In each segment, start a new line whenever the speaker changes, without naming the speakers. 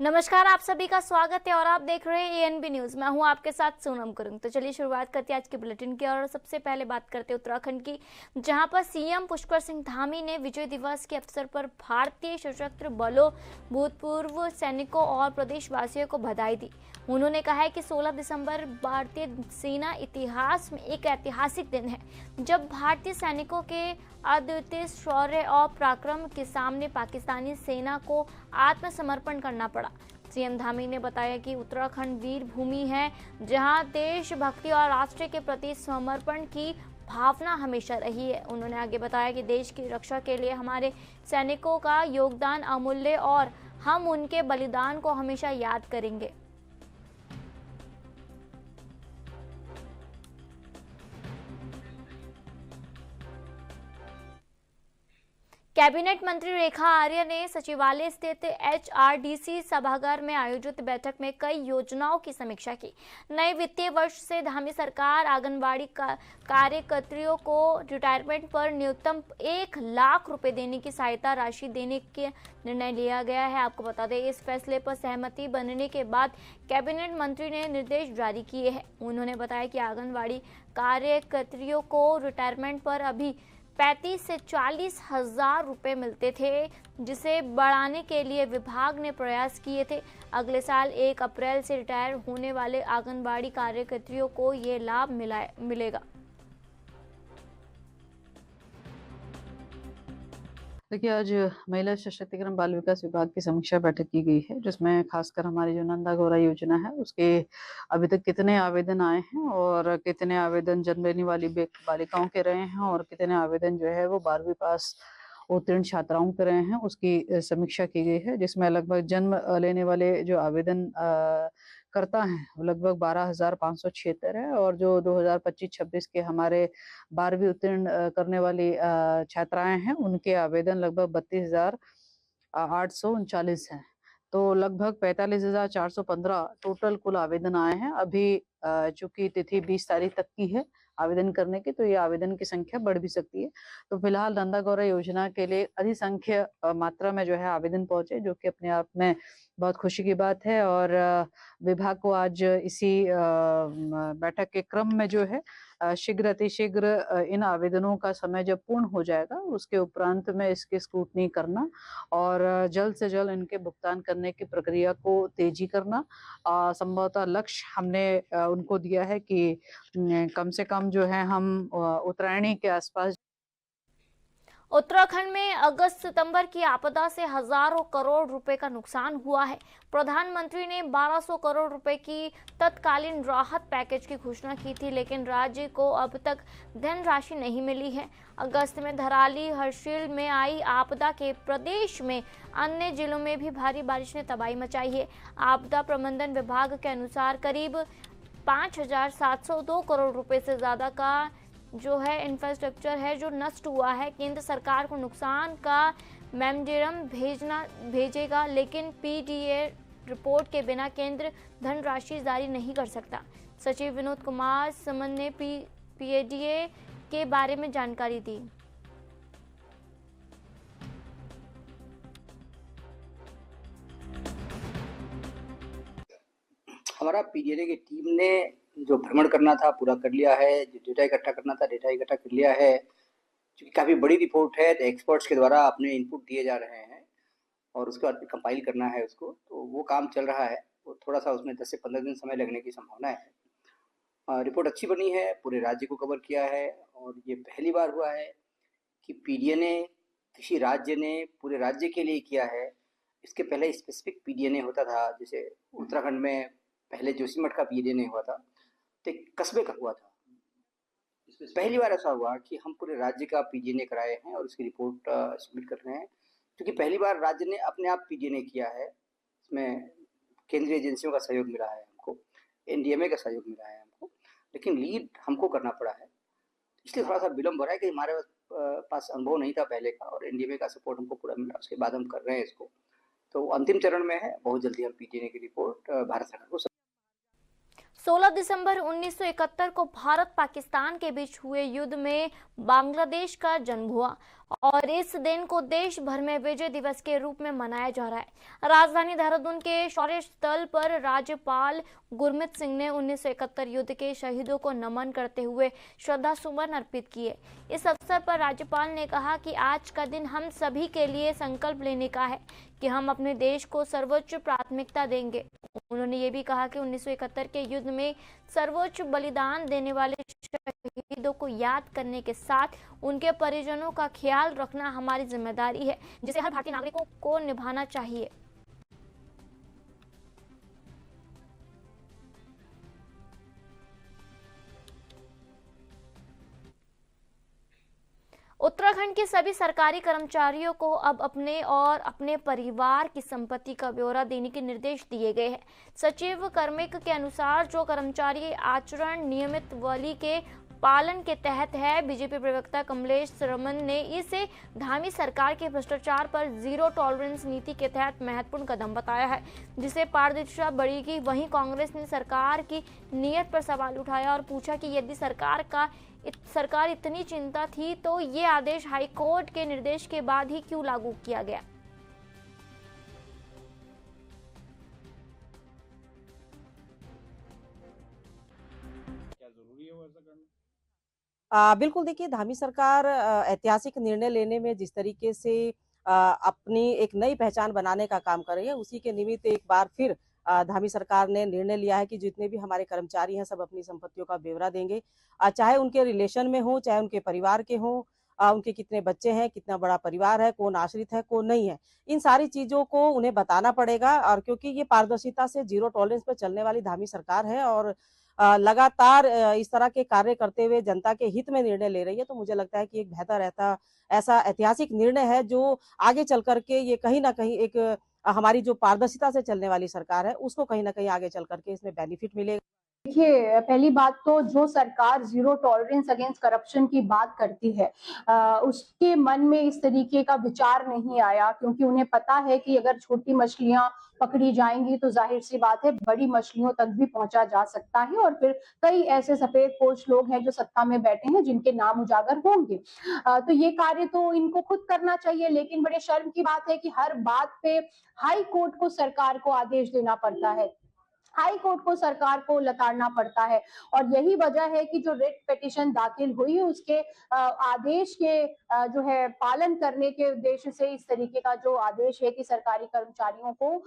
नमस्कार, आप सभी का स्वागत है और आप देख रहे हैं एएनबी न्यूज। मैं हूं आपके साथ सोनम कुरुंग। तो चलिए शुरुआत करते हैं आज के बुलेटिन की और सबसे पहले बात करते हैं उत्तराखंड की, जहां पर सीएम पुष्कर सिंह धामी ने विजय दिवस के अवसर पर भारतीय सशस्त्र बलों, भूतपूर्व सैनिकों और प्रदेशवासियों को बधाई दी। उन्होंने कहा है कि 16 दिसंबर भारतीय सेना इतिहास में एक ऐतिहासिक दिन है, जब भारतीय सैनिकों के अद्वितीय शौर्य और पराक्रम के सामने पाकिस्तानी सेना को आत्मसमर्पण करना पड़ा। सीएम धामी ने बताया कि उत्तराखंड वीर भूमि है, जहां देशभक्ति और राष्ट्र के प्रति समर्पण की भावना हमेशा रही है। उन्होंने आगे बताया कि देश की रक्षा के लिए हमारे सैनिकों का योगदान अमूल्य और हम उनके बलिदान को हमेशा याद करेंगे। कैबिनेट मंत्री रेखा आर्य ने सचिवालय स्थित एचआरडीसी सभागार में आयोजित बैठक में कई योजनाओं की समीक्षा की। नए वित्तीय वर्ष से धामी सरकार आंगनबाड़ी कार्यकर्तियों को रिटायरमेंट पर न्यूनतम 1 लाख रुपए देने की सहायता राशि देने के निर्णय लिया गया है। आपको बता दें, इस फैसले पर सहमति बनने के बाद कैबिनेट मंत्री ने निर्देश जारी किए हैं। उन्होंने बताया कि आंगनबाड़ी कार्यकर्तियों को रिटायरमेंट पर अभी 35 से 40 हजार रुपए मिलते थे, जिसे बढ़ाने के लिए विभाग ने प्रयास किए थे। अगले साल 1 अप्रैल से रिटायर होने वाले आंगनबाड़ी कार्यकर्तियों को ये लाभ मिलेगा।
देखिए, आज महिला सशक्तिकरण बाल विकास विभाग की समीक्षा बैठक की गई है, जिसमें खासकर हमारी जो नंदा गौरा योजना है उसके अभी तक कितने आवेदन आए हैं और कितने आवेदन जन्म लेने वाली बालिकाओं के रहे हैं और कितने आवेदन जो है वो 12वीं पास उत्तीर्ण छात्राओं के रहे हैं, उसकी समीक्षा की गई है। जिसमें लगभग जन्म लेने वाले जो आवेदन करता है वो लगभग 12,576 है और जो 2025-26 के हमारे 12वीं उत्तीर्ण करने वाली छात्राएं हैं उनके आवेदन लगभग 32,839 हैं। तो लगभग 45,415 टोटल कुल आवेदन आए हैं। अभी चूंकि तिथि 20 तारीख तक की है आवेदन करने की, तो ये आवेदन की संख्या बढ़ भी सकती है। तो फिलहाल नंदा गौरा योजना के लिए अधिसंख्य मात्रा में जो है आवेदन पहुंचे, जो कि अपने आप में बहुत खुशी की बात है। और विभाग को आज इसी बैठक के क्रम में जो है शीघ्र अतिशीघ्र इन आवेदनों का समय जब पूर्ण हो जाएगा उसके उपरांत में इसकी स्क्रूटनी करना और जल्द से जल्द इनके भुगतान करने की प्रक्रिया को तेजी करना। संभवतः लक्ष्य हमने उनको दिया है कि कम से कम जो है हम उत्तरायणी के आसपास।
उत्तराखंड में अगस्त-सितंबर की आपदा से हजारों करोड़ रुपए का नुकसान हुआ है। प्रधानमंत्री ने 1200 करोड़ रुपए की तत्कालीन राहत पैकेज की घोषणा की थी, लेकिन राज्य को अब तक धनराशि नहीं मिली है। अगस्त में धराली हर्षिल में आई आपदा के प्रदेश में अन्य जिलों में भी भारी बारिश ने तबाही मचाई है। आपदा प्रबंधन विभाग के अनुसार करीब 5,702 करोड़ रुपए से ज्यादा का जो है इंफ्रास्ट्रक्चर है जो नष्ट हुआ है। केंद्र सरकार को नुकसान का मेमोरेंडम भेजेगा, लेकिन पीडीए रिपोर्ट के बिना केंद्र धनराशि जारी नहीं कर सकता। सचिव विनोद कुमार समन ने पीडीए के बारे में जानकारी दी।
हमारा पीडीए की टीम ने जो भ्रमण करना था पूरा कर लिया है, जो डेटा इकट्ठा करना था डेटा इकट्ठा कर लिया है। क्योंकि काफ़ी बड़ी रिपोर्ट है तो एक्सपर्ट्स के द्वारा अपने इनपुट दिए जा रहे हैं और उसके बाद कंपाइल करना है उसको, तो वो काम चल रहा है। वो थोड़ा सा उसमें 10 से 15 दिन समय लगने की संभावना है। रिपोर्ट अच्छी बनी है, पूरे राज्य को कवर किया है और ये पहली बार हुआ है कि पीडीए ने किसी राज्य ने पूरे राज्य के लिए किया है। इसके पहले स्पेसिफिक पीडीए होता था, जैसे उत्तराखंड में पहले जोशीमठ का पीडीए नहीं हुआ था, तो कस्बे का हुआ था। पहली बार ऐसा हुआ कि हम पूरे राज्य का पीडीए कराए हैं और उसकी रिपोर्ट सबमिट कर रहे हैं, क्योंकि पहली बार राज्य ने अपने आप पीडीए किया है। इसमें केंद्रीय एजेंसियों का सहयोग मिला है हमको, एनडीएमए का सहयोग मिला है हमको, लेकिन लीड हमको करना पड़ा है। इसलिए थोड़ा सा विलम्ब हो रहा है कि हमारे पास अनुभव नहीं था पहले का और एनडीएमए का सपोर्ट हमको पूरा मिला, उसके बाद हम कर रहे हैं इसको। तो अंतिम चरण में है, बहुत जल्दी हम पीडीए की रिपोर्ट भारत सरकार को
16 दिसंबर 1971 को भारत पाकिस्तान के बीच हुए युद्ध में बांग्लादेश का जन्म हुआ। और इस दिन को देश भर में विजय दिवस के रूप में मनाया जा रहा है। राजधानी देहरादून के शौर्य स्थल पर राज्यपाल गुरमीत सिंह ने 1971 युद्ध के शहीदों को नमन करते हुए श्रद्धा सुमन अर्पित किए। इस अवसर पर राज्यपाल ने कहा कि आज का दिन हम सभी के लिए संकल्प लेने का है कि हम अपने देश को सर्वोच्च प्राथमिकता देंगे। उन्होंने ये भी कहा कि 1971 के युद्ध में सर्वोच्च बलिदान देने वाले शहीदों को याद करने के साथ उनके परिजनों का ख्याल रखना हमारी जिम्मेदारी है, जिसे हर भारतीय नागरिकों को निभाना चाहिए। उत्तराखंड के सभी सरकारी कर्मचारियों को अब अपने और अपने परिवार की संपत्ति का ब्यौरा देने के निर्देश दिए गए हैं। सचिव कार्मिक के अनुसार जो कर्मचारी आचरण नियमावली के पालन के तहत है, बीजेपी प्रवक्ता कमलेश रमन ने इसे धामी सरकार के भ्रष्टाचार पर जीरो टॉलरेंस नीति के तहत महत्वपूर्ण कदम बताया है, जिससे पारदर्शिता बढ़ेगी। वहीं कांग्रेस ने सरकार की नीयत पर सवाल उठाया और पूछा कि यदि सरकार इतनी चिंता थी तो ये आदेश हाईकोर्ट के निर्देश के बाद ही क्यों लागू किया गया।
क्या जरूरी है वो ऐसा करना?
बिल्कुल देखिए, धामी सरकार ऐतिहासिक निर्णय लेने में जिस तरीके से अपनी एक नई पहचान बनाने का काम कर रही है, उसी के निमित्त एक बार फिर धामी सरकार ने निर्णय लिया है कि जितने भी हमारे कर्मचारी हैं सब अपनी संपत्तियों का ब्यौरा देंगे, चाहे उनके रिलेशन में हो, चाहे उनके परिवार के हो, उनके कितने बच्चे हैं, कितना बड़ा परिवार है, कौन आश्रित है, कौन नहीं है, इन सारी चीजों को उन्हें बताना पड़ेगा। और क्योंकि ये पारदर्शिता से जीरो टॉलरेंस पर चलने वाली धामी सरकार है और लगातार इस तरह के कार्य करते हुए जनता के हित में निर्णय ले रही है, तो मुझे लगता है कि एक बेहतर ऐसा ऐतिहासिक निर्णय है जो आगे चल करके ये कहीं ना कहीं एक हमारी जो पारदर्शिता से चलने वाली सरकार है उसको कहीं ना कहीं आगे चल करके इसमें बेनिफिट मिलेगा।
देखिए, पहली बात तो जो सरकार जीरो टॉलरेंस अगेंस्ट करप्शन की बात करती है, उसके मन में इस तरीके का विचार नहीं आया, क्योंकि उन्हें पता है कि अगर छोटी मछलियां पकड़ी जाएंगी तो जाहिर सी बात है बड़ी मछलियों तक भी पहुंचा जा सकता है और फिर कई ऐसे सफेद पोश लोग हैं जो सत्ता में बैठे हैं जिनके नाम उजागर होंगे। तो ये कार्य तो इनको खुद करना चाहिए, लेकिन बड़े शर्म की बात है कि हर बात पे हाई कोर्ट को सरकार को आदेश देना पड़ता है, हाई कोर्ट को सरकार को लताड़ना पड़ता है। और यही वजह है कि जो रिट पिटीशन दाखिल हुई उसके आदेश के जो है पालन करने के उद्देश्य से इस तरीके का जो आदेश है कि सरकारी कर्मचारियों को।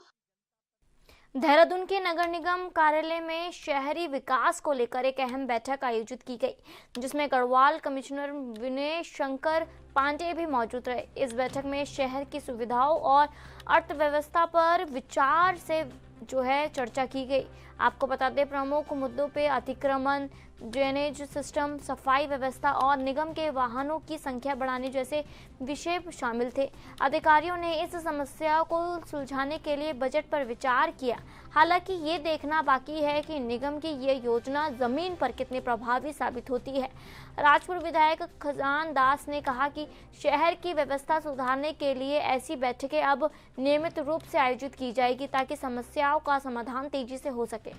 देहरादून के नगर निगम कार्यालय में शहरी विकास को लेकर एक अहम बैठक आयोजित की गई, जिसमें गढ़वाल कमिश्नर विनय शंकर पांडे भी मौजूद रहे। इस बैठक में शहर की सुविधाओं और अर्थव्यवस्था पर विचार से जो है चर्चा की गई। आपको बता दें, प्रमुख मुद्दों पे अतिक्रमण, ड्रेनेज सिस्टम, सफाई व्यवस्था और निगम के वाहनों की संख्या बढ़ाने जैसे विषय शामिल थे। अधिकारियों ने इस समस्या को सुलझाने के लिए बजट पर विचार किया। हालांकि ये देखना बाकी है कि निगम की ये योजना जमीन पर कितनी प्रभावी साबित होती है। राजपुर विधायक खजान दास ने कहा कि शहर की व्यवस्था सुधारने के लिए ऐसी बैठकें अब नियमित रूप से आयोजित की जाएगी ताकि समस्याओं का समाधान तेजी से हो सके।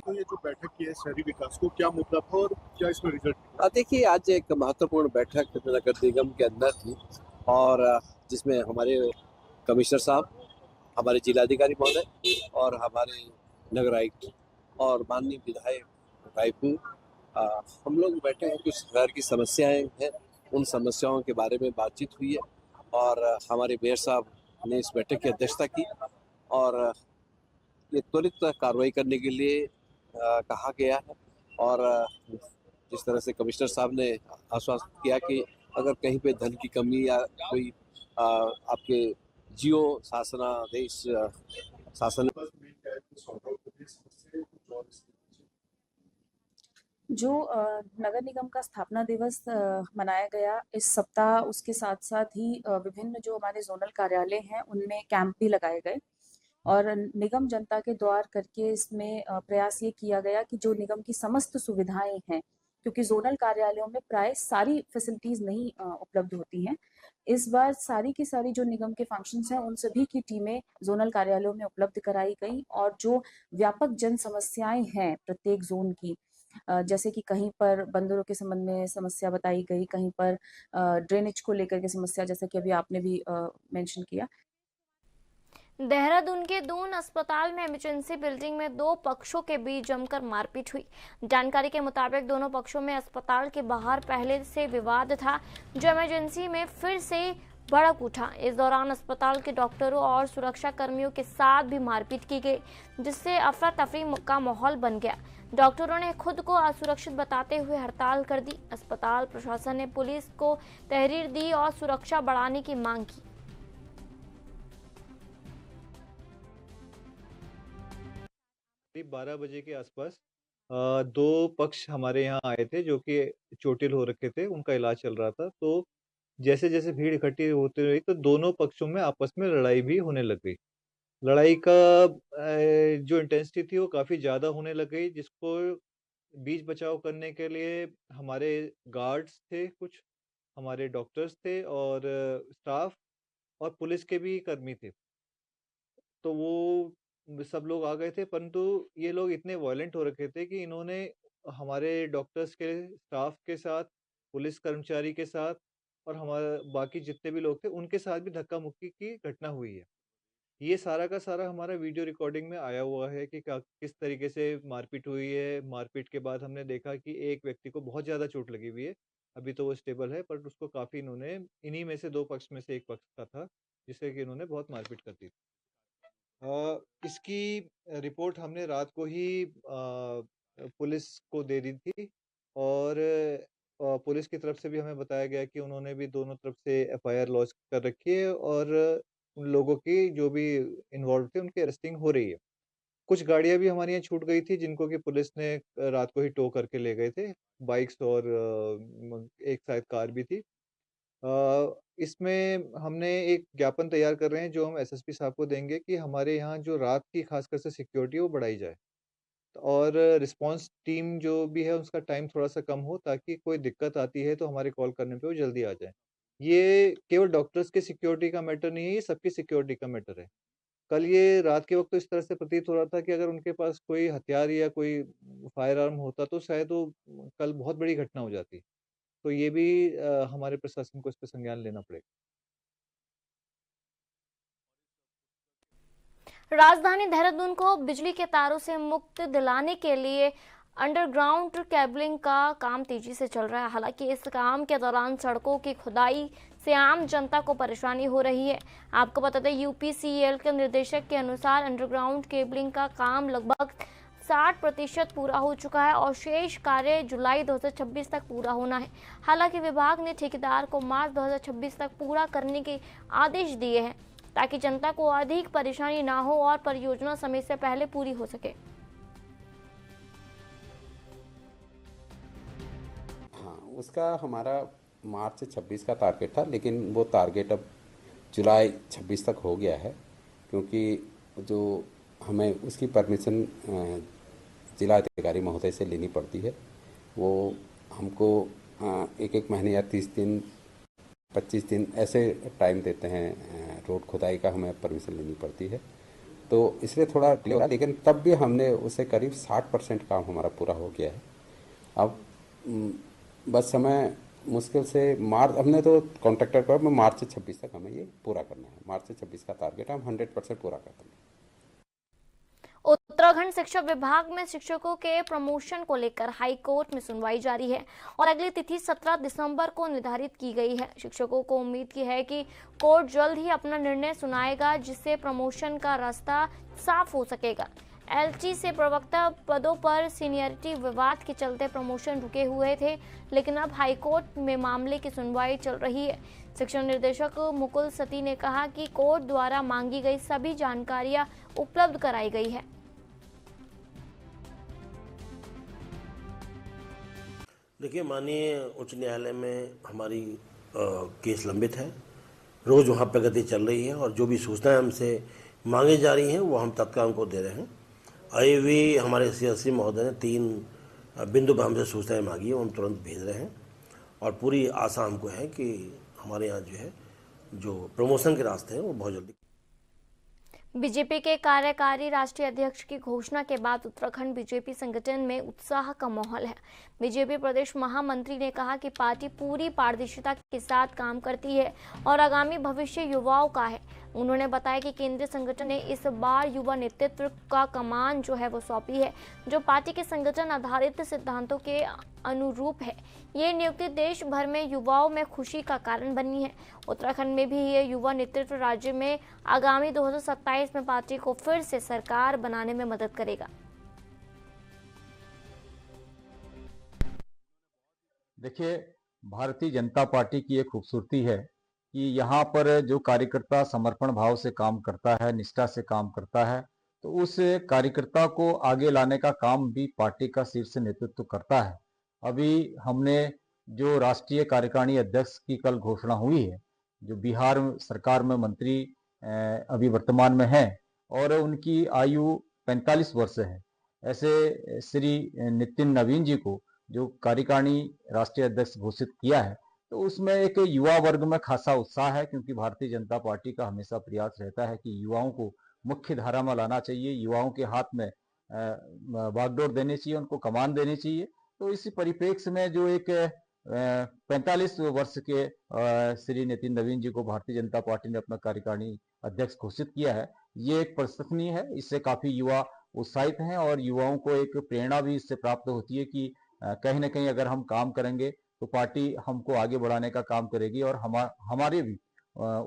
तो ये जो बैठक की है शहरी विकास को, क्या मुद्दा था और क्या इसमें रिजल्ट?
देखिए, आज एक महत्वपूर्ण बैठक नगर निगम के अंदर थी और जिसमें हमारे कमिश्नर साहब, हमारे जिलाधिकारी महोदय और हमारे नगर आयुक्त और माननीय विधायक रायपुर, हम लोग बैठे हैं। कुछ शहर की समस्याएं हैं, उन समस्याओं के बारे में बातचीत हुई है और हमारे मेयर साहब ने इस बैठक की अध्यक्षता की और ये त्वरित कार्रवाई करने के लिए कहा गया है। और जिस तरह से कमिश्नर साहब ने आश्वासन किया कि अगर कहीं पे धन की कमी या कोई आपके जियो शासनादेश शासन
जो नगर निगम का स्थापना दिवस मनाया गया इस सप्ताह, उसके साथ साथ ही विभिन्न जो हमारे जोनल कार्यालय हैं उनमें कैंप भी लगाए गए और निगम जनता के द्वार करके इसमें प्रयास ये किया गया कि जो निगम की समस्त सुविधाएं हैं, क्योंकि जोनल कार्यालयों में प्राय सारी फैसिलिटीज नहीं उपलब्ध होती हैं, इस बार सारी की सारी जो निगम के फंक्शंस हैं उन सभी की टीमें जोनल कार्यालयों में उपलब्ध कराई गई और जो व्यापक जन समस्याएं हैं प्रत्येक जोन की, जैसे कि कहीं पर बंदरों के संबंध में समस्या बताई गई, कहीं पर ड्रेनेज को लेकर के समस्या, जैसा कि अभी आपने भी मेंशन किया।
देहरादून के दून अस्पताल में इमरजेंसी बिल्डिंग में दो पक्षों के बीच जमकर मारपीट हुई। जानकारी के मुताबिक दोनों पक्षों में अस्पताल के बाहर पहले से विवाद था, जो इमरजेंसी में फिर से भड़क उठा। इस दौरान अस्पताल के डॉक्टरों और सुरक्षा कर्मियों के साथ भी मारपीट की गई, जिससे अफरा तफरी का माहौल बन गया। डॉक्टरों ने खुद को असुरक्षित बताते हुए हड़ताल कर दी। अस्पताल प्रशासन ने पुलिस को तहरीर दी और सुरक्षा बढ़ाने की मांग की।
करीब 12 बजे के आसपास दो पक्ष हमारे यहाँ आए थे जो कि चोटिल हो रखे थे, उनका इलाज चल रहा था। तो जैसे जैसे भीड़ इकट्ठी होती रही तो दोनों पक्षों में आपस में लड़ाई भी होने लग गई। लड़ाई का जो इंटेंसिटी थी वो काफ़ी ज़्यादा होने लग गई, जिसको बीच बचाव करने के लिए हमारे गार्ड्स थे, कुछ हमारे डॉक्टर्स थे और स्टाफ और पुलिस के भी कर्मी थे। तो वो सब लोग आ गए थे, परंतु ये लोग इतने वायलेंट हो रखे थे कि इन्होंने हमारे डॉक्टर्स के स्टाफ के साथ, पुलिस कर्मचारी के साथ और हमारे बाकी जितने भी लोग थे उनके साथ भी धक्का मुक्की की घटना हुई है। ये सारा का सारा हमारा वीडियो रिकॉर्डिंग में आया हुआ है कि किस तरीके से मारपीट हुई है। मारपीट के बाद हमने देखा कि एक व्यक्ति को बहुत ज़्यादा चोट लगी हुई है। अभी तो वो स्टेबल है, पर उसको काफ़ी इन्होंने, इन्हीं में से दो पक्ष में से एक पक्ष का था जिससे कि इन्होंने बहुत मारपीट कर दी। इसकी रिपोर्ट हमने रात को ही पुलिस को दे दी थी और पुलिस की तरफ से भी हमें बताया गया कि उन्होंने भी दोनों तरफ से एफआईआर लॉन्च कर रखी है और उन लोगों की जो भी इन्वॉल्व थे उनकी अरेस्टिंग हो रही है। कुछ गाड़ियां भी हमारी यहाँ छूट गई थी जिनको कि पुलिस ने रात को ही टो करके ले गए थे, बाइक्स और एक शायद कार भी थी। इसमें हमने एक ज्ञापन तैयार कर रहे हैं जो हम एसएसपी साहब को देंगे कि हमारे यहाँ जो रात की खासकर से सिक्योरिटी है वो बढ़ाई जाए और रिस्पांस टीम जो भी है उसका टाइम थोड़ा-सा कम हो ताकि कोई दिक्कत आती है तो हमारे कॉल करने पे वो जल्दी आ जाए। ये केवल डॉक्टर्स की सिक्योरिटी का मैटर नहीं है, ये सबकी सिक्योरिटी का मैटर है। कल ये रात के वक़्त तो इस तरह से प्रतीत हो रहा था कि अगर उनके पास कोई हथियार या कोई फायर आर्म होता तो शायद वो कल बहुत बड़ी घटना हो जाती। तो ये भी हमारे प्रशासन को इस पे संज्ञान लेना पड़ेगा।
राजधानी देहरादून को बिजली के तारों से मुक्त दिलाने के लिए अंडरग्राउंड केबलिंग का काम तेजी से चल रहा है। हालांकि इस काम के दौरान सड़कों की खुदाई से आम जनता को परेशानी हो रही है। आपको बता दें, यूपीसीएल के निर्देशक के अनुसार अंडरग्राउंड केबलिंग का काम लगभग 60% पूरा हो चुका है और शेष कार्य जुलाई 2026 तक पूरा होना है। हालांकि विभाग ने ठेकेदार को मार्च 2026 तक पूरा करने के आदेश दिए हैं ताकि जनता को अधिक परेशानी ना हो और परियोजना समय से पहले पूरी हो सके।
हाँ, उसका हमारा मार्च 26 का टारगेट था, लेकिन वो टारगेट अब जुलाई 26 तक हो गया है, क्योंकि जो हमें उसकी परमिशन जिला अधिकारी महोदय से लेनी पड़ती है। वो हमको एक महीने या 30 दिन 25 दिन ऐसे टाइम देते हैं, रोड खुदाई का हमें परमिशन लेनी पड़ती है, तो इसलिए थोड़ा डिले हो रहा है, लेकिन तब भी हमने उसे करीब 60% काम हमारा पूरा हो गया है। अब बस समय मुश्किल से मार्च, हमने तो कॉन्ट्रैक्टर को मार्च 26 तक हमें ये पूरा करना है। मार्च 26 का टारगेट हम 100% पूरा कर देंगे।
उत्तराखंड शिक्षा विभाग में शिक्षकों के प्रमोशन को लेकर हाई कोर्ट में सुनवाई जारी है और अगली तिथि 17 दिसंबर को निर्धारित की गई है। शिक्षकों को उम्मीद की है कि कोर्ट जल्द ही अपना निर्णय सुनाएगा, जिससे प्रमोशन का रास्ता साफ हो सकेगा। एलची से प्रवक्ता पदों पर सीनियरिटी विवाद के चलते प्रमोशन रुके हुए थे, लेकिन अब हाईकोर्ट में मामले की सुनवाई चल रही है। शिक्षा निर्देशक मुकुल सती ने कहा कि कोर्ट द्वारा मांगी गई सभी जानकारियां उपलब्ध कराई गई है।
देखिए, माननीय उच्च न्यायालय में हमारी केस लंबित है, रोज़ वहाँ प्रगति चल रही है और जो भी सूचनाएं हमसे मांगी जा रही हैं वो हम तत्काल उनको दे रहे हैं। अभी भी हमारे सीएससी महोदय ने 3 बिंदु पर हमसे सूचनाएं मांगी है, हम तुरंत भेज रहे हैं और पूरी आशा हमको है कि हमारे यहाँ जो है जो प्रमोशन के रास्ते हैं वो बहुत जल्दी।
बीजेपी के कार्यकारी राष्ट्रीय अध्यक्ष की घोषणा के बाद उत्तराखंड बीजेपी संगठन में उत्साह का माहौल है। बीजेपी प्रदेश महामंत्री ने कहा कि पार्टी पूरी पारदर्शिता के साथ काम करती है और आगामी भविष्य युवाओं का है। उन्होंने बताया कि केंद्रीय संगठन ने इस बार युवा नेतृत्व का कमान जो है वो सौंपी है, जो पार्टी के संगठन आधारित सिद्धांतों के अनुरूप है। ये नियुक्ति देश भर में युवाओं में खुशी का कारण बनी है। उत्तराखंड में भी ये युवा नेतृत्व राज्य में आगामी 2027 में पार्टी को फिर से सरकार बनाने में मदद करेगा।
देखिए, भारतीय जनता पार्टी की एक खूबसूरती है कि यहाँ पर जो कार्यकर्ता समर्पण भाव से काम करता है, निष्ठा से काम करता है, तो उस कार्यकर्ता को आगे लाने का काम भी पार्टी का शीर्ष नेतृत्व करता है। अभी हमने जो राष्ट्रीय कार्यकारिणी अध्यक्ष की कल घोषणा हुई है, जो बिहार सरकार में मंत्री अभी वर्तमान में हैं और उनकी आयु 45 वर्ष है, ऐसे श्री नितिन नवीन जी को जो कार्यकारिणी राष्ट्रीय अध्यक्ष घोषित किया है, तो उसमें एक युवा वर्ग में खासा उत्साह है, क्योंकि भारतीय जनता पार्टी का हमेशा प्रयास रहता है कि युवाओं को मुख्य धारा में लाना चाहिए, युवाओं के हाथ में बागडोर देनी चाहिए, उनको कमान देनी चाहिए। तो इसी परिप्रेक्ष्य में जो एक 45 वर्ष के श्री नितिन नवीन जी को भारतीय जनता पार्टी ने अपना कार्यकारिणी अध्यक्ष घोषित किया है, ये एक प्रशंसनीय है। इससे काफी युवा उत्साहित हैं और युवाओं को एक प्रेरणा भी इससे प्राप्त होती है कि कहीं ना कहीं अगर हम काम करेंगे तो पार्टी हमको आगे बढ़ाने का काम करेगी और हमारे भी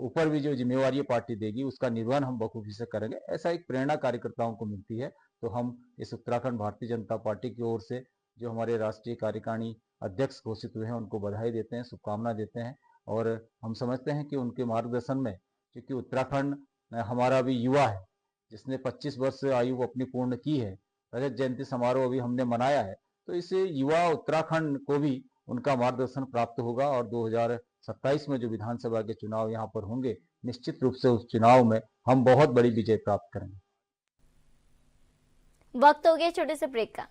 ऊपर भी जो जिम्मेवारी पार्टी देगी उसका निर्वहन हम बखूबी से करेंगे। ऐसा एक प्रेरणा कार्यकर्ताओं को मिलती है। तो हम इस उत्तराखंड भारतीय जनता पार्टी की ओर से जो हमारे राष्ट्रीय कार्यकारिणी अध्यक्ष घोषित हुए हैं उनको बधाई देते हैं, शुभकामना देते हैं और हम समझते हैं कि उनके मार्गदर्शन में, क्योंकि उत्तराखंड हमारा भी युवा है जिसने 25 वर्ष आयु अपनी पूर्ण की है, रजत जयंती समारोह अभी हमने मनाया है, तो इससे युवा उत्तराखंड को भी उनका मार्गदर्शन प्राप्त होगा और 2027 में जो विधानसभा के चुनाव यहाँ पर होंगे, निश्चित रूप से उस चुनाव में हम बहुत बड़ी विजय प्राप्त करेंगे।
वक्त हो गया छोटे से ब्रेक का।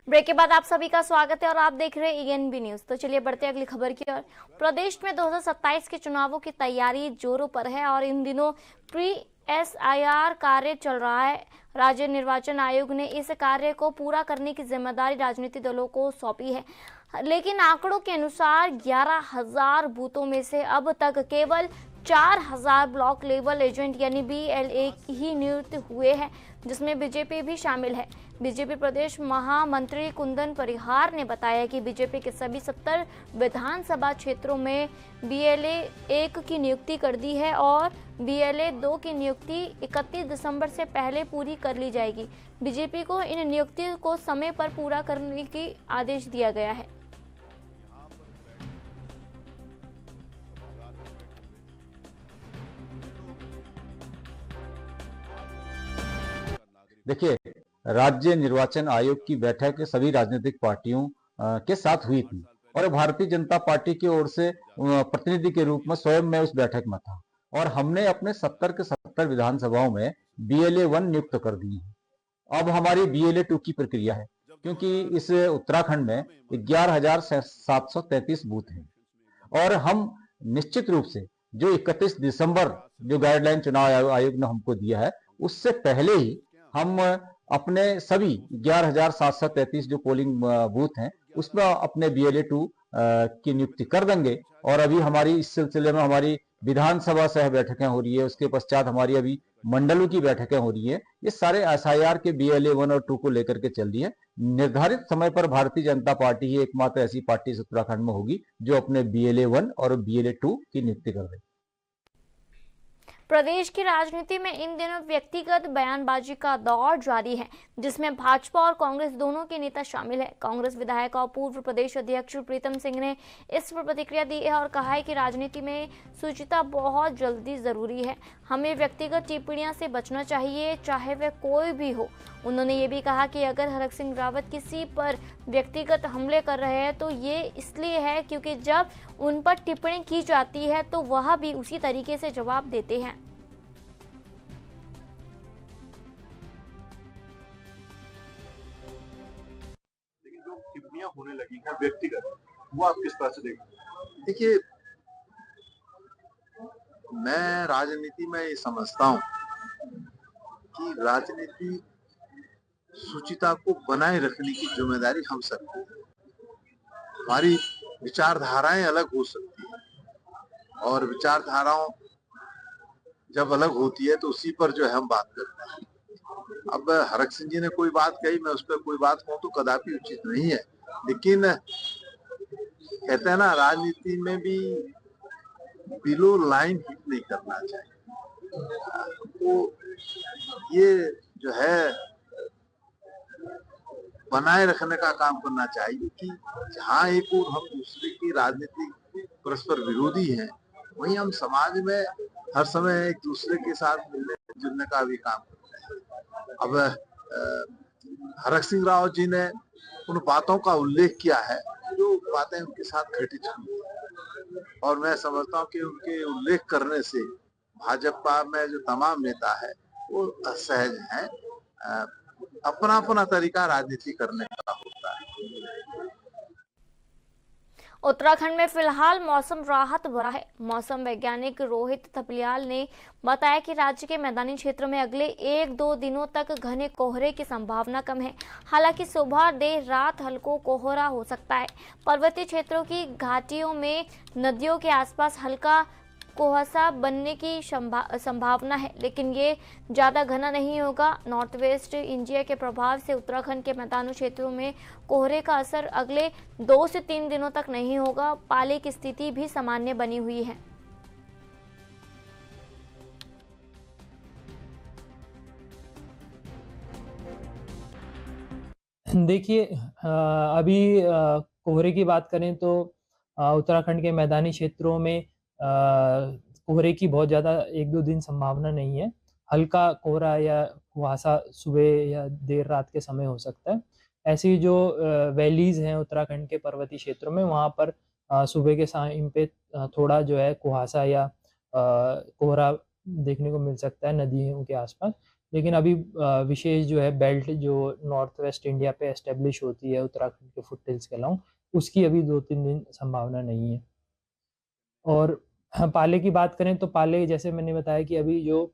ब्रेक के बाद आप सभी का स्वागत है और आप देख रहे हैं ENB न्यूज। तो चलिए बढ़ते हैं अगली खबर की ओर। प्रदेश में 2027 के चुनावों की तैयारी जोरों पर है और इन दिनों प्री SIR कार्य चल रहा है। राज्य निर्वाचन आयोग ने इस कार्य को पूरा करने की जिम्मेदारी राजनीतिक दलों को सौंपी है, लेकिन आंकड़ों के अनुसार 11,000 बूथों में से अब तक केवल 4,000 ब्लॉक लेवल एजेंट यानी BLA ही नियुक्त हुए हैं, जिसमें बीजेपी भी शामिल है। बीजेपी प्रदेश महामंत्री कुंदन परिहार ने बताया कि बीजेपी के सभी 70 विधानसभा क्षेत्रों में BLA 1 की नियुक्ति कर दी है और BLA 2 की नियुक्ति 31 दिसंबर से पहले पूरी कर ली जाएगी। बीजेपी को इन नियुक्तियों को समय पर पूरा करने की आदेश दिया गया है।
देखिए, राज्य निर्वाचन आयोग की बैठक सभी राजनीतिक पार्टियों के साथ हुई थी और भारतीय जनता पार्टी की ओर से प्रतिनिधि के रूप में स्वयं मैं उस बैठक में था और हमने अपने 70 के 70 विधानसभाओं में BLA 1 नियुक्त कर दी है। अब हमारी BLA 2 की प्रक्रिया है, क्योंकि इस उत्तराखंड में 11,733 बूथ हैं और हम निश्चित रूप से जो 31 दिसंबर जो गाइडलाइन चुनाव आयोग ने हमको दिया है, उससे पहले ही हम अपने सभी 11,733 जो पोलिंग बूथ हैं उसमें अपने BLA 2 की नियुक्ति कर देंगे। और अभी हमारी इस सिलसिले में हमारी विधानसभा सह बैठकें हो रही है, उसके पश्चात हमारी अभी मंडलों की बैठकें हो रही है। ये सारे SIR के BLA 1 और 2 को लेकर के चल रही है। निर्धारित समय पर भारतीय जनता पार्टी ही एकमात्र ऐसी पार्टी इस उत्तराखंड में होगी जो अपने BLA 1 और BLA 2 की नियुक्ति कर देगी।
प्रदेश की राजनीति में इन दिनों व्यक्तिगत बयानबाजी का दौर जारी है, जिसमें भाजपा और कांग्रेस दोनों के नेता शामिल हैं। कांग्रेस विधायक और पूर्व प्रदेश अध्यक्ष प्रीतम सिंह ने इस पर प्रतिक्रिया दी है और कहा है कि राजनीति में शुचिता बहुत जल्दी जरूरी है। हमें व्यक्तिगत टिप्पणियां से बचना चाहिए, चाहे वह कोई भी हो। उन्होंने ये भी कहा कि अगर हरक सिंह रावत किसी पर व्यक्तिगत हमले कर रहे हैं तो ये इसलिए है क्योंकि जब उन पर टिप्पणी की जाती है तो वह भी उसी तरीके से जवाब देते हैं।
टिप्पणियां होने लगी हैं व्यक्तिगत, वो आप किस तरह से देखते हैं?
देखिए, मैं राजनीति में ये समझता हूँ कि राजनीति शुचिता को बनाए रखने की जिम्मेदारी हम सबकी है। हमारी विचारधाराएं अलग हो सकती हैं और विचारधाराओं जब अलग होती है तो उसी पर जो है हम बात करते हैं। अब हरक सिंह जी ने कोई बात कही, मैं उस पर कोई बात कहूँ तो कदापि उचित नहीं है, लेकिन कहते हैं ना, राजनीति में भी बिलो लाइन हिट नहीं करना चाहिए। तो ये जो है बनाए रखने का काम करना चाहिए कि जहाँ एक और हम दूसरे की राजनीति परस्पर विरोधी हैं, वहीं हम समाज में हर समय एक दूसरे के साथ मिलने जुलने का भी काम करते हैं। अब हरक सिंह राव जी ने उन बातों का उल्लेख किया है जो बातें उनके साथ घटित हुई, और मैं समझता हूँ कि उनके उल्लेख करने से भाजपा में जो तमाम नेता है वो असहज हैं। अपना अपना तरीका राजनीति करने का होता है।
उत्तराखंड में फिलहाल मौसम राहत भरा है। मौसम वैज्ञानिक रोहित थपलियाल ने बताया कि राज्य के मैदानी क्षेत्रों में अगले 1-2 दिनों तक घने कोहरे की संभावना कम है। हालांकि सुबह देर रात हल्का कोहरा हो सकता है। पर्वतीय क्षेत्रों की घाटियों में नदियों के आसपास हल्का कुहासा बनने की संभावना है, लेकिन ये ज़्यादा घना नहीं होगा। नॉर्थ वेस्ट इंडिया के प्रभाव से उत्तराखंड के मैदानी क्षेत्रों में कोहरे का असर अगले 2 से 3 दिनों तक नहीं होगा। पाले की स्थिति भी सामान्य बनी हुई है।
देखिए, अभी कोहरे की बात करें तो उत्तराखंड के मैदानी क्षेत्रों में कोहरे की बहुत ज़्यादा 1-2 दिन संभावना नहीं है। हल्का कोहरा या कुहासा सुबह या देर रात के समय हो सकता है। ऐसी जो वैलीज़ हैं उत्तराखंड के पर्वतीय क्षेत्रों में, वहाँ पर सुबह के टाइम पे थोड़ा जो है कुहासा या कोहरा देखने को मिल सकता है नदियों के आसपास। लेकिन अभी विशेष जो है बेल्ट जो नॉर्थ वेस्ट इंडिया पे एस्टेब्लिश होती है उत्तराखंड के फुटहिल्स के अलाउंग, उसकी अभी 2-3 दिन संभावना नहीं है। और पाले की बात करें तो पाले, जैसे मैंने बताया कि अभी जो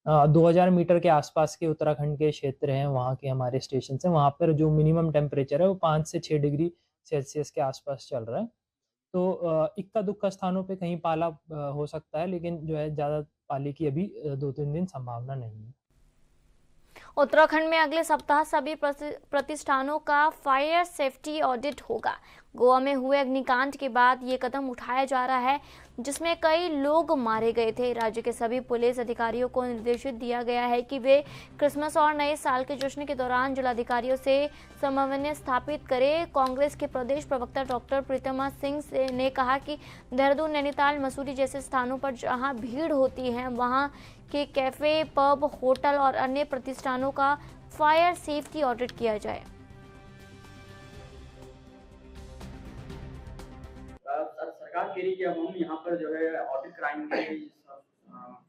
2000 मीटर के आसपास के उत्तराखंड के क्षेत्र हैं, वहाँ के हमारे स्टेशन हैं, वहाँ पर जो मिनिमम टेम्परेचर है वो 5 से 6 डिग्री सेल्सियस के आसपास चल रहा है। तो इक्का दुक्का स्थानों पे कहीं पाला हो सकता है, लेकिन जो है ज़्यादा पाले की अभी 2-3 दिन संभावना नहीं है।
उत्तराखंड में अगले सप्ताह सभी प्रतिष्ठानों का फायर सेफ्टी ऑडिट होगा। गोवा में हुए अग्निकांड के बाद ये कदम उठाया जा रहा है, जिसमें कई लोग मारे गए थे। राज्य के सभी पुलिस अधिकारियों को निर्देशित दिया गया है कि वे क्रिसमस और नए साल के जश्न के दौरान जिलाधिकारियों से समन्वय स्थापित करें। कांग्रेस के प्रदेश प्रवक्ता डॉक्टर प्रीतमा सिंह ने कहा कि देहरादून, नैनीताल, मसूरी जैसे स्थानों पर जहां भीड़ होती है, वहां के कैफे, पब, होटल और अन्य प्रतिष्ठानों का फायर सेफ्टी ऑडिट किया जाए।
सरकार कह रही है कि अब हम यहाँ पर जो है ऑडिट कराएंगे,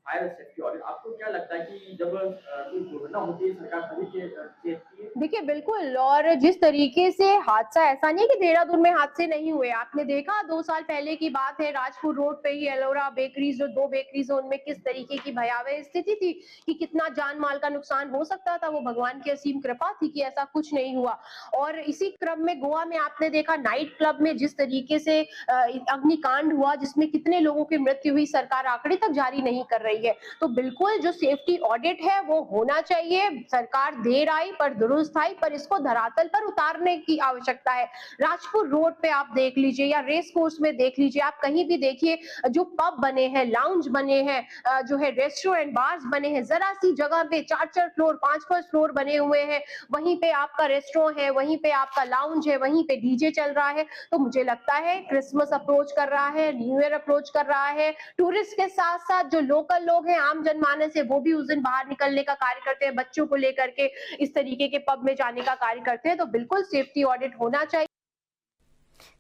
फायर सेफ्टी ऑडिट। आपको क्या लगता है कि जब कोई दुर्घटना होती है सरकार सभी चेती है?
देखिए, बिल्कुल। और जिस तरीके से हादसा, ऐसा नहीं कि देहरादून में हादसे नहीं हुए। आपने देखा 2 साल पहले की बात है, राजपुर रोड पे ही एलोरा बेकरीज, जो 2 बेकरीज उनमें किस तरीके की भयावह स्थिति थी कि कितना जान माल का नुकसान हो सकता था। वो भगवान की असीम कृपा थी कि ऐसा कुछ नहीं हुआ। और इसी क्रम में गोवा में आपने देखा नाइट क्लब में जिस तरीके से अग्निकांड हुआ, जिसमें कितने लोगों की मृत्यु हुई, सरकार आंकड़े तक जारी नहीं कर रही है। तो बिल्कुल जो सेफ्टी ऑडिट है वो होना चाहिए। सरकार देर आई पर दुरुस्त आई, पर इसको धरातल पर उतारने की आवश्यकता है। राजपुर रोड पे आप देख लीजिए या रेस कोर्स में देख लीजिए, आप कहीं भी देखिए, जो पब बने हैं, लाउंज बने हैं, जो है रेस्टोरेंट, बार्स बने हैं, जरा सी जगह पे 4-4 फ्लोर, 5-5 फ्लोर बने हुए हैं। वहीं पे आपका रेस्टोरेंट है, वहीं पे आपका लाउंज है, वहीं पे डीजे चल रहा है। तो मुझे लगता है क्रिसमस अप्रोच कर रहा है, न्यू ईयर अप्रोच कर रहा है। टूरिस्ट के साथ साथ जो लोकल लोग हैं, आम जनमानस है, वो भी उस दिन बाहर निकलने का कार्य करते हैं, बच्चों को लेकर के इस तरीके के पब में जाने का कार्य करते हैं। तो बिल्कुल सेफ्टी ऑडिट होना चाहिए।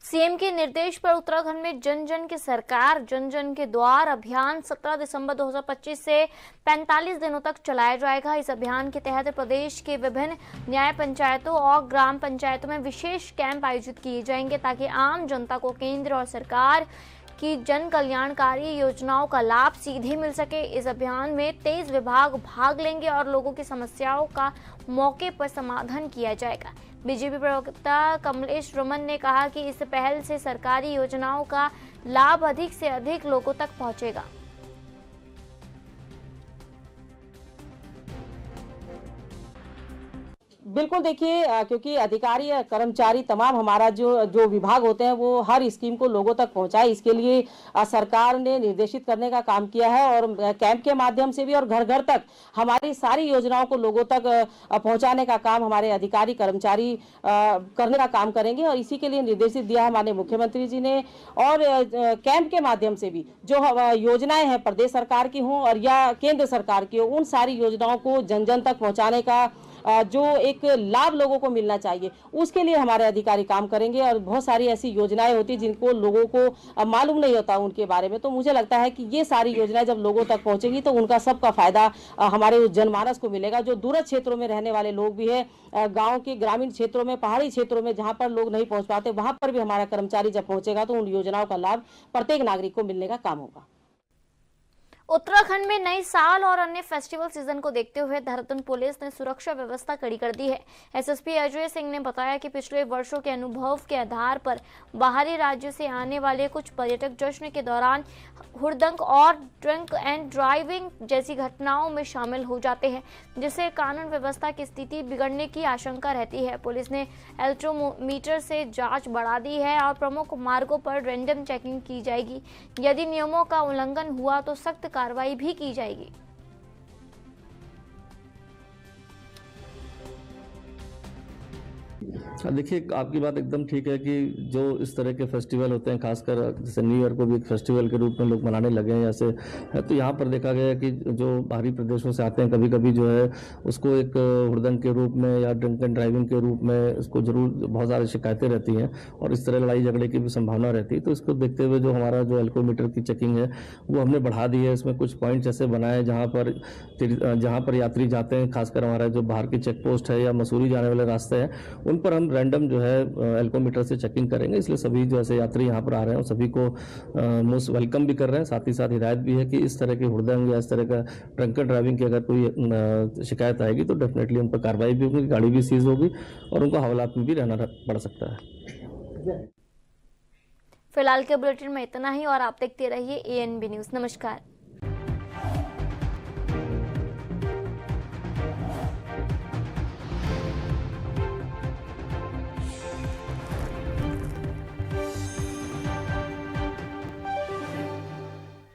सीएम के निर्देश पर उत्तराखंड में जन जन की सरकार जन जन के द्वार अभियान 17 दिसंबर 2025 से 45 दिनों तक चलाया जाएगा। इस अभियान के तहत प्रदेश के विभिन्न न्याय पंचायतों और ग्राम पंचायतों में विशेष कैंप आयोजित किए जाएंगे ताकि आम जनता को केंद्र और सरकार की जन कल्याणकारी योजनाओं का लाभ सीधे मिल सके। इस अभियान में 23 विभाग भाग लेंगे और लोगों की समस्याओं का मौके पर समाधान किया जाएगा। बीजेपी प्रवक्ता कमलेश रमन ने कहा कि इस पहल से सरकारी योजनाओं का लाभ अधिक से अधिक लोगों तक पहुंचेगा।
बिल्कुल देखिए, क्योंकि अधिकारी या कर्मचारी तमाम हमारा जो विभाग होते हैं वो हर स्कीम को लोगों तक पहुंचाए, इसके लिए सरकार ने निर्देशित करने का काम किया है और कैंप के माध्यम से भी और घर घर तक हमारी सारी योजनाओं को लोगों तक पहुंचाने का काम हमारे अधिकारी कर्मचारी करने का काम करेंगे और इसी के लिए निर्देशित दिया है माननीय मुख्यमंत्री जी ने। और कैंप के माध्यम से भी जो योजनाएं हैं प्रदेश सरकार की हों और या केंद्र सरकार की हो, उन सारी योजनाओं को जन जन तक पहुंचाने का जो एक लाभ लोगों को मिलना चाहिए उसके लिए हमारे अधिकारी काम करेंगे। और बहुत सारी ऐसी योजनाएं होती जिनको लोगों को मालूम नहीं होता उनके बारे में, तो मुझे लगता है कि ये सारी योजनाएं जब लोगों तक पहुंचेंगी तो उनका सबका फायदा हमारे उस जनमानस को मिलेगा। जो दूरस्थ क्षेत्रों में रहने वाले लोग भी है, गाँव के ग्रामीण क्षेत्रों में, पहाड़ी क्षेत्रों में जहाँ पर लोग नहीं पहुँच पाते, वहाँ पर भी हमारा कर्मचारी जब पहुंचेगा तो उन योजनाओं का लाभ प्रत्येक नागरिक को मिलने का काम होगा।
उत्तराखंड में नए साल और अन्य फेस्टिवल सीजन को देखते हुए देहरादून पुलिस ने सुरक्षा व्यवस्था कड़ी कर दी है। एसएसपी अजय सिंह ने बताया कि पिछले वर्षों के अनुभव के आधार पर बाहरी राज्यों से आने वाले कुछ पर्यटक जश्न के दौरान हुड़दंग और ड्रंक एंड ड्राइविंग जैसी घटनाओं में शामिल हो जाते हैं, जिससे कानून व्यवस्था की स्थिति बिगड़ने की आशंका रहती है। पुलिस ने एल्ट्रोमीटर से जांच बढ़ा दी है और प्रमुख मार्गों पर रैंडम चेकिंग की जाएगी। यदि नियमों का उल्लंघन हुआ तो सख्त कार्रवाई भी की जाएगी।
देखिए, आपकी बात एकदम ठीक है कि जो इस तरह के फेस्टिवल होते हैं, खासकर जैसे न्यू ईयर को भी एक फेस्टिवल के रूप में लोग मनाने लगे हैं ऐसे, तो यहाँ पर देखा गया है कि जो बाहरी प्रदेशों से आते हैं कभी कभी जो है उसको एक हुड़दंग के रूप में या ड्रंक एंड ड्राइविंग के रूप में इसको जरूर बहुत सारी शिकायतें रहती हैं और इस तरह लड़ाई झगड़े की भी संभावना रहती है। तो इसको देखते हुए जो हमारा जो एल्कोमीटर की चेकिंग है वो हमने बढ़ा दी है। इसमें कुछ पॉइंट्स ऐसे बनाए जहाँ पर यात्री जाते हैं, खासकर हमारा जो बाहर की चेक पोस्ट है या मसूरी जाने वाले रास्ते हैं, उन पर हम रैंडम जो है एल्कोमीटर से चेकिंग करेंगे। इसलिए सभी जो ऐसे यात्री यहाँ पर आ रहे हैं सभी को मोस्ट वेलकम भी कर रहे हैं। साथ ही साथ हिदायत भी है कि इस तरह के हुड़दंग या इस तरह का ड्रंक एंड ड्राइविंग की अगर कोई शिकायत आएगी तो डेफिनेटली उन पर कार्रवाई भी होगी, गाड़ी भी सीज होगी और उनको हवालात में भी रहना पड़ सकता है।
फिलहाल के बुलेटिन में इतना ही और आप देखते रहिए ANB न्यूज़। नमस्कार।